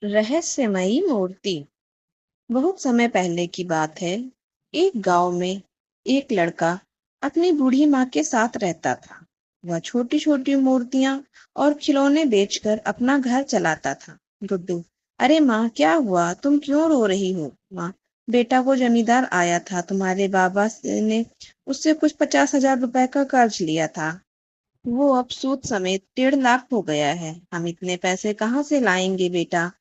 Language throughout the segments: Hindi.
रहस्यमयी मूर्ति। बहुत समय पहले की बात है। एक गांव में एक लड़का अपनी बूढ़ी माँ के साथ रहता था। वह छोटी छोटी मूर्तियां और खिलौने बेचकर अपना घर चलाता था। गुड्डू: अरे माँ, क्या हुआ? तुम क्यों रो रही हो? माँ: बेटा, वो जमींदार आया था, तुम्हारे ने उससे कुछ 50,000 रुपए का कर्ज लिया था। वो अब सूद समेत 1.5 लाख हो गया है। हम इतने पैसे कहाँ से लाएंगे बेटा?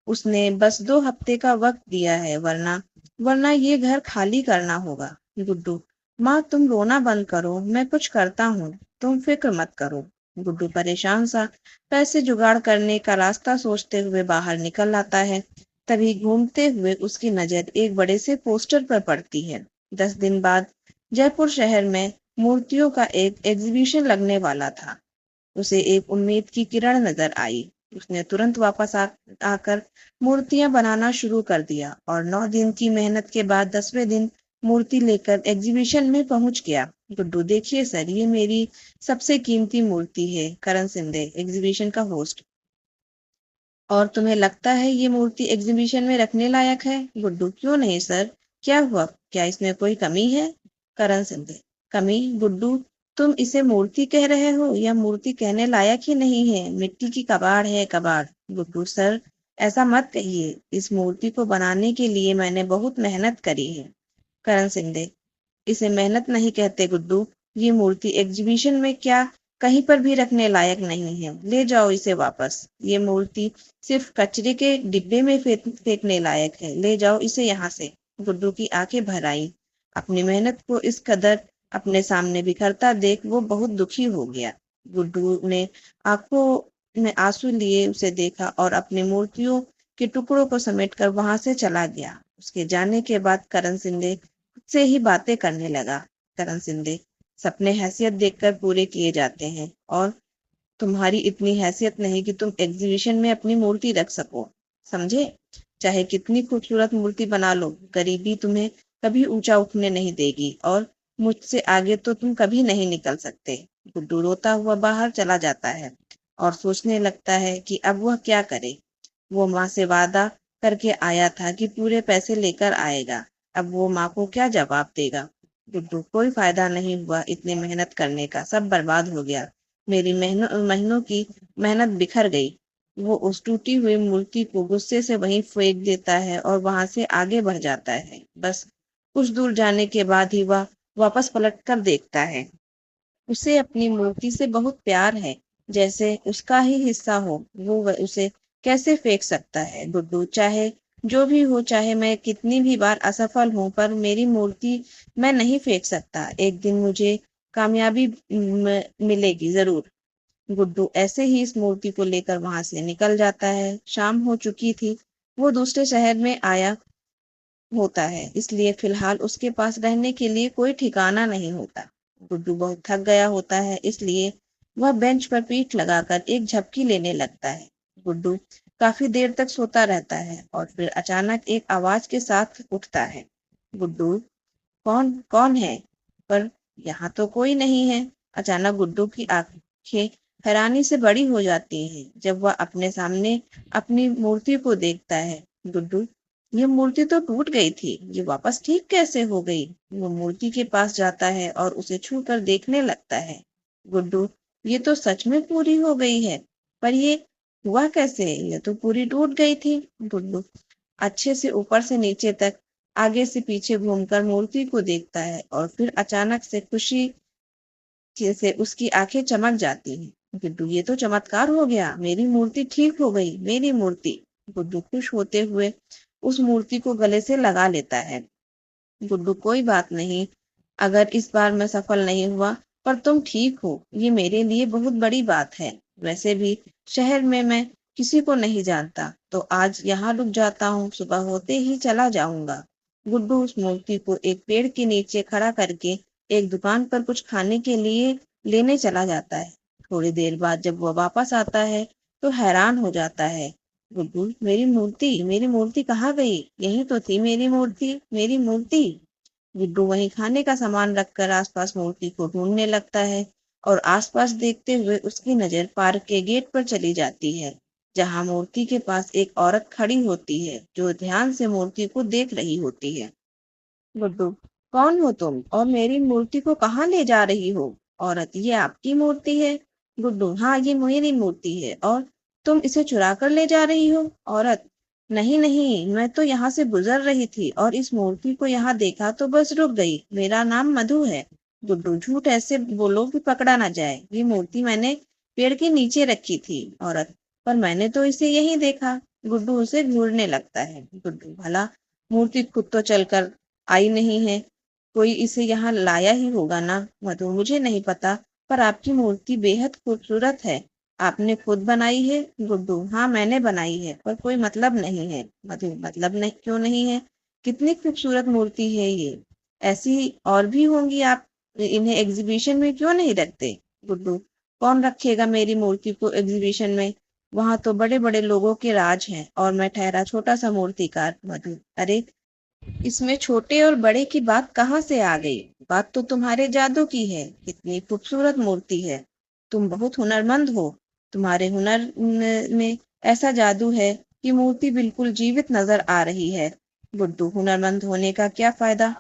उसने बस 2 हफ्ते का वक्त दिया है, वरना वरना ये घर खाली करना होगा। गुड्डू: माँ, तुम रोना बंद करो, मैं कुछ करता हूँ, तुम फिक्र मत करो। गुड्डू परेशान सा पैसे जुगाड़ करने का रास्ता सोचते हुए बाहर निकल आता है। तभी घूमते हुए उसकी नजर एक बड़े से पोस्टर पर पड़ती है। 10 दिन बाद जयपुर शहर में मूर्तियों का एक एग्जीबिशन लगने वाला था। उसे एक उम्मीद की किरण नजर आई। उसने तुरंत वापस आकर मूर्तियां बनाना शुरू कर दिया और 9 दिन की मेहनत के बाद 10वें दिन मूर्ति लेकर एग्जीबिशन में पहुंच गया। गुड्डू: देखिए सर, ये मेरी सबसे कीमती मूर्ति है। करण सिंधे, एग्जीबिशन का होस्ट: और तुम्हें लगता है ये मूर्ति एग्जीबिशन में रखने लायक है? गुड्डू: क्यों नहीं सर, क्या हुआ? क्या इसमें कोई कमी है? करण सिंधे: कमी? गुड्डू, तुम इसे मूर्ति कह रहे हो? यह मूर्ति कहने लायक ही नहीं है, मिट्टी की कबाड़ है, कबाड़। गुड्डू: सर, ऐसा मत कहिए, इस मूर्ति को बनाने के लिए मैंने बहुत मेहनत करी है। करण सिंधे: इसे मेहनत नहीं कहते गुड्डू, ये मूर्ति एग्जीबिशन में क्या कहीं पर भी रखने लायक नहीं है। ले जाओ इसे वापस। ये मूर्ति सिर्फ कचरे के डिब्बे में फेंकने लायक है। ले जाओ इसे यहाँ से। गुड्डू की आंखें भर आई। अपनी मेहनत को इस कदर अपने सामने बिखरता देख वो बहुत दुखी हो गया। गुड्डू ने आंखों में आंसू लिए उसे देखा और अपनी मूर्तियों के टुकड़ों को समेटकर वहां से चला गया। उसके जाने के बाद करण सिंधे से ही बातें करने लगा। करण सिंधे: सपने हैसियत देखकर पूरे किए जाते हैं, और तुम्हारी इतनी हैसियत नहीं कि तुम एग्जीबिशन में अपनी मूर्ति रख सको, समझे? चाहे कितनी खूबसूरत मूर्ति बना लो, गरीबी तुम्हें कभी ऊंचा उठने नहीं देगी, और मुझसे आगे तो तुम कभी नहीं निकल सकते। गुड्डू रोता हुआ बाहर चला जाता है और सोचने लगता है कि अब वह क्या करे। वो माँ से वादा करके आया था कि पूरे पैसे लेकर आएगा। अब वो माँ को क्या जवाब देगा? गुड्डू: कोई फायदा नहीं हुआ, इतनी मेहनत करने का सब बर्बाद हो गया। मेरी महीनों महीनों की मेहनत बिखर गई। वो उस टूटी हुई मूर्ति को गुस्से से वहीं फेंक देता है और वहां से आगे बढ़ जाता है। बस कुछ दूर जाने के बाद ही वह वापस पलट कर देखता है। उसे अपनी मूर्ति से बहुत प्यार है, जैसे उसका ही हिस्सा हो। वो उसे कैसे फेंक सकता है? गुड्डू: चाहे जो भी हो, चाहे मैं कितनी भी बार असफल हूं, पर मेरी मूर्ति मैं नहीं फेंक सकता। एक दिन मुझे कामयाबी मिलेगी जरूर। गुड्डू ऐसे ही इस मूर्ति को लेकर वहां से निकल जाता है। शाम हो चुकी थी। वो दूसरे शहर में आया होता है, इसलिए फिलहाल उसके पास रहने के लिए कोई ठिकाना नहीं होता। गुड्डू बहुत थक गया होता है, इसलिए वह बेंच पर पीठ लगाकर एक झपकी लेने लगता है। गुड्डू काफी देर तक सोता रहता है और फिर अचानक एक आवाज के साथ उठता है। गुड्डू: कौन कौन है? पर यहाँ तो कोई नहीं है। अचानक गुड्डू की आंखें हैरानी से बड़ी हो जाती हैं जब वह अपने सामने अपनी मूर्ति को देखता है। गुड्डू: ये मूर्ति तो टूट गई थी, ये वापस ठीक कैसे हो गई? वो मूर्ति के पास जाता है और उसे छू कर देखने लगता है। गुड्डू: ये तो सच में पूरी हो गई है, पर ये हुआ कैसे? ये तो पूरी टूट गई थी। गुड्डू अच्छे से ऊपर से नीचे तक, आगे से पीछे घूमकर मूर्ति को देखता है और फिर अचानक से खुशी से उसकी आंखें चमक जाती हैं। गुड्डू: ये तो चमत्कार हो गया, मेरी मूर्ति ठीक हो गई, मेरी मूर्ति। गुड्डू खुश होते हुए उस मूर्ति को गले से लगा लेता है। गुड्डू: कोई बात नहीं, अगर इस बार मैं सफल नहीं हुआ, पर तुम ठीक हो, ये मेरे लिए बहुत बड़ी बात है। वैसे भी शहर में मैं किसी को नहीं जानता, तो आज यहाँ रुक जाता हूँ, सुबह होते ही चला जाऊंगा। गुड्डू उस मूर्ति को एक पेड़ के नीचे खड़ा करके एक दुकान पर कुछ खाने के लिए लेने चला जाता है। थोड़ी देर बाद जब वह वापस आता है तो हैरान हो जाता है। गुड्डू: मेरी मूर्ति कहाँ गई? यही तो थी मेरी मूर्ति, मेरी मूर्ति। गुड्डू वहीं खाने का सामान रखकर आसपास मूर्ति को ढूंढने लगता है और आसपास देखते हुए उसकी नजर पार्क के गेट पर चली जाती है। जहाँ मूर्ति के पास एक औरत खड़ी होती है जो ध्यान से मूर्ति को देख रही होती है। गुड्डू, कौन हो तुम और मेरी मूर्ति को कहाँ ले जा रही हो? औरत, ये आपकी मूर्ति है। गुड्डू, हाँ ये मेरी मूर्ति है और तुम इसे चुरा कर ले जा रही हो? औरत, नहीं नहीं, मैं तो यहाँ से गुजर रही थी और इस मूर्ति को यहाँ देखा तो बस रुक गई। मेरा नाम मधु है। गुड्डू, झूठ ऐसे बोलो कि पकड़ा ना जाए। ये मूर्ति मैंने पेड़ के नीचे रखी थी। औरत, पर मैंने तो इसे यहीं देखा। गुड्डू उसे ढूंढने लगता है। गुड्डू, भला मूर्ति खुद तो चलकर आई नहीं है, कोई इसे यहाँ लाया ही होगा ना। मधु, मुझे नहीं पता, पर आपकी मूर्ति बेहद खूबसूरत है। आपने खुद बनाई है? गुड्डू, हाँ मैंने बनाई है, पर कोई मतलब नहीं है। मधु, मतलब नहीं क्यों नहीं है? कितनी खूबसूरत मूर्ति है ये, ऐसी और भी होंगी, आप इन्हें एग्जीबिशन में क्यों नहीं रखते? गुड्डू, कौन रखेगा मेरी मूर्ति को एग्जीबिशन में? वहां तो बड़े बड़े लोगों के राज हैं और मैं ठहरा छोटा सा मूर्तिकार। मधु, अरे इसमें छोटे और बड़े की बात कहाँ से आ गई? बात तो तुम्हारे जादू की है। कितनी खूबसूरत मूर्ति है। तुम बहुत हुनरमंद हो। तुम्हारे हुनर में ऐसा जादू है कि मूर्ति बिल्कुल जीवित नजर आ रही है। गुड्डू, हुनरमंद होने का क्या फायदा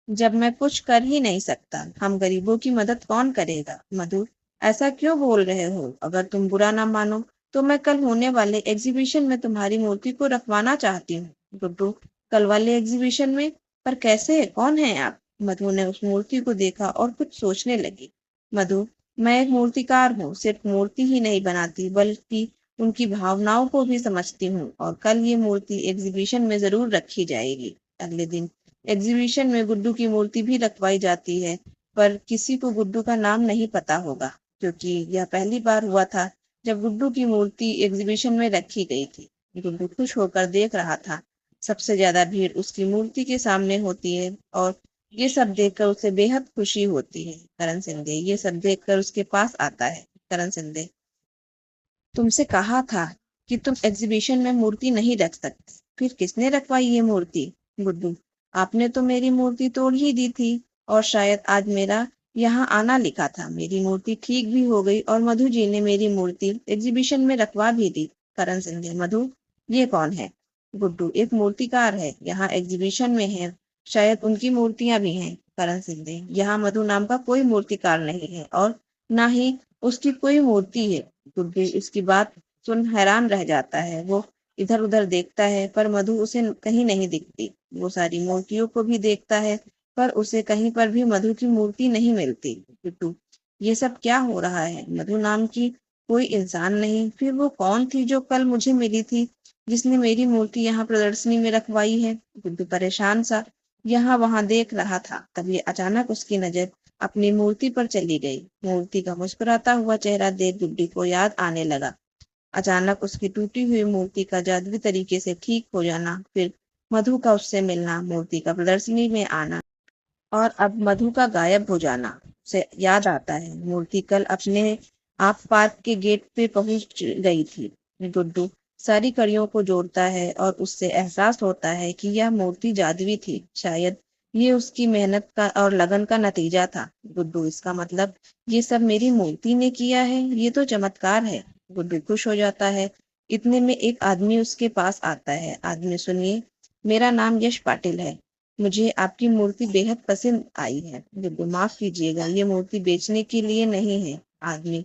जब मैं कुछ कर ही नहीं सकता? हम गरीबों की मदद कौन करेगा? मधु, ऐसा क्यों बोल रहे हो? अगर तुम बुरा ना मानो तो मैं कल होने वाले एग्जीबिशन में तुम्हारी मूर्ति को रखवाना चाहती हूँ। गुड्डू, कल वाले एग्जीबिशन में? पर कैसे? कौन है आप? मधु ने उस मूर्ति को देखा और कुछ सोचने लगी। मधु, मैं एक मूर्तिकार हूँ, सिर्फ मूर्ति ही नहीं बनाती बल्कि उनकी भावनाओं को भी समझती हूँ और कल ये मूर्ति एग्जीबिशन में जरूर रखी जाएगी। अगले दिन एग्जीबिशन में गुड्डू की मूर्ति भी रखवाई जाती है, पर किसी को गुड्डू का नाम नहीं पता होगा, क्योंकि यह पहली बार हुआ था जब गुड्डू की मूर्ति एग्जीबिशन में रखी गई थी। गुड्डू खुश होकर देख रहा था। सबसे ज्यादा भीड़ उसकी मूर्ति के सामने होती है और ये सब देखकर उसे बेहद खुशी होती है। करण सिंधे ये सब देखकर उसके पास आता है। करण सिंधे, तुमसे कहा था कि तुम एग्जीबिशन में मूर्ति नहीं रख सकते, फिर किसने रखवाई ये मूर्ति? गुड्डू, आपने तो मेरी मूर्ति तोड़ ही दी थी और शायद आज मेरा यहाँ आना लिखा था। मेरी मूर्ति ठीक भी हो गई और मधु जी ने मेरी मूर्ति एग्जीबिशन में रखवा भी दी। करण सिंधे, मधु ये कौन है? गुड्डू, एक मूर्तिकार है, यहाँ एग्जीबिशन में है, शायद उनकी मूर्तियां भी हैं। करण सिंधे, यहाँ मधु नाम का कोई मूर्तिकार नहीं है और ना ही उसकी कोई मूर्ति है। गुड्डू इसकी बात सुन हैरान रह जाता है। वो इधर उधर देखता है पर मधु उसे कहीं नहीं दिखती। वो सारी मूर्तियों को भी देखता है पर उसे कहीं पर भी मधु की मूर्ति नहीं मिलती। गुड्डू, ये सब क्या हो रहा है? मधु नाम की कोई इंसान नहीं, फिर वो कौन थी जो कल मुझे मिली थी, जिसने मेरी मूर्ति यहाँ प्रदर्शनी में रखवाई है? गुड्डू परेशान सा यहाँ वहां देख रहा था, तभी अचानक उसकी नजर अपनी मूर्ति पर चली गई। मूर्ति का मुस्कुराता हुआ चेहरा देख गुड्डी को याद आने लगा। अचानक उसकी टूटी हुई मूर्ति का जादुई तरीके से ठीक हो जाना, फिर मधु का उससे मिलना, मूर्ति का प्रदर्शनी में आना और अब मधु का गायब हो जाना से याद आता है मूर्ति कल अपने आप पार्क के गेट पे पहुंच गई थी। गुड्डू सारी कड़ियों को जोड़ता है और उससे एहसास होता है कि यह मूर्ति जादुई थी। शायद ये उसकी मेहनत का और लगन का नतीजा था। गुड्डू, इसका मतलब ये सब मेरी मूर्ति ने किया है? ये तो चमत्कार है। गुड्डू खुश हो जाता है। इतने में एक आदमी उसके पास आता है। आदमी, सुनिए, मेरा नाम यश पाटिल है, मुझे आपकी मूर्ति बेहद पसंद आई है। गुड्डू, माफ कीजिएगा, ये मूर्ति बेचने के लिए नहीं है। आदमी,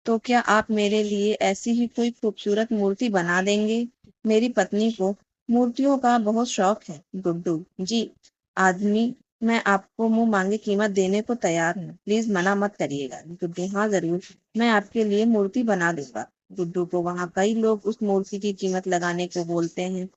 तो क्या आप मेरे लिए ऐसी ही कोई खूबसूरत मूर्ति बना देंगे? मेरी पत्नी को मूर्तियों का बहुत शौक है। गुड्डू, जी। आदमी, मैं आपको मुंह मांगे कीमत देने को तैयार हूँ, प्लीज मना मत करिएगा। गुड्डू, हाँ जरूर, मैं आपके लिए मूर्ति बना दूंगा। गुड्डू को वहाँ कई लोग उस मूर्ति की कीमत लगाने को बोलते हैं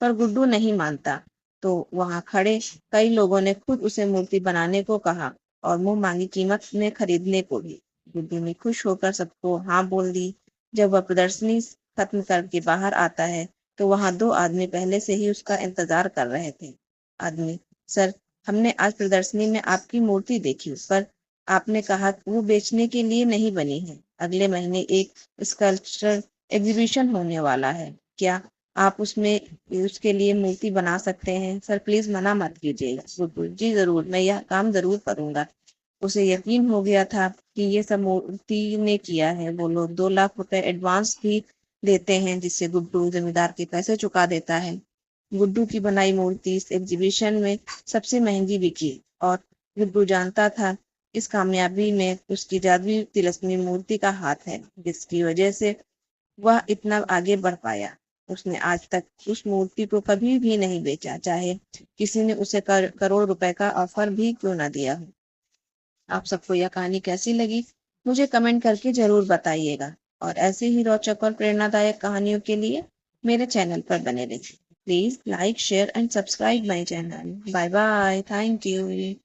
पर गुड्डू नहीं मानता, तो वहाँ खड़े कई लोगों ने खुद उसे मूर्ति बनाने को कहा और मुंह मांगी कीमत में खरीदने को भी। गुड्डू ने खुश होकर सबको हाँ बोल दी। जब वह प्रदर्शनी खत्म करके बाहर आता है तो वहाँ दो आदमी पहले से ही उसका इंतजार कर रहे थे। आदमी, सर, हमने आज प्रदर्शनी में आपकी मूर्ति देखी, पर आपने कहा कि वो बेचने के लिए नहीं बनी है। अगले महीने एक स्कल्पचर एग्जीबिशन होने वाला है, क्या आप उसमें उसके लिए मूर्ति बना सकते हैं? सर प्लीज मना मत कीजिएगा। गुड्डू, जी जरूर, मैं यह काम जरूर करूंगा। उसे यकीन हो गया था कि ये सब मूर्ति ने किया है। वो लोग 2 लाख रुपए एडवांस भी देते हैं, जिससे गुड्डू जमींदार के पैसे चुका देता है। गुड्डू की बनाई मूर्ति इस एग्जीबिशन में सबसे महंगी बिकी और गुड्डू जानता था इस कामयाबी में उसकी जादुई तिलस्मी मूर्ति का हाथ है, जिसकी वजह से वह इतना आगे बढ़ पाया। उसने आज तक उस मूर्ति को कभी भी नहीं बेचा, चाहे किसी ने उसे करोड़ रुपए का ऑफर भी क्यों ना दिया हो। आप सबको यह कहानी कैसी लगी, मुझे कमेंट करके जरूर बताइएगा और ऐसे ही रोचक और प्रेरणादायक कहानियों के लिए मेरे चैनल पर बने रहिए। Please like share and subscribe my channel. Bye bye, thank you.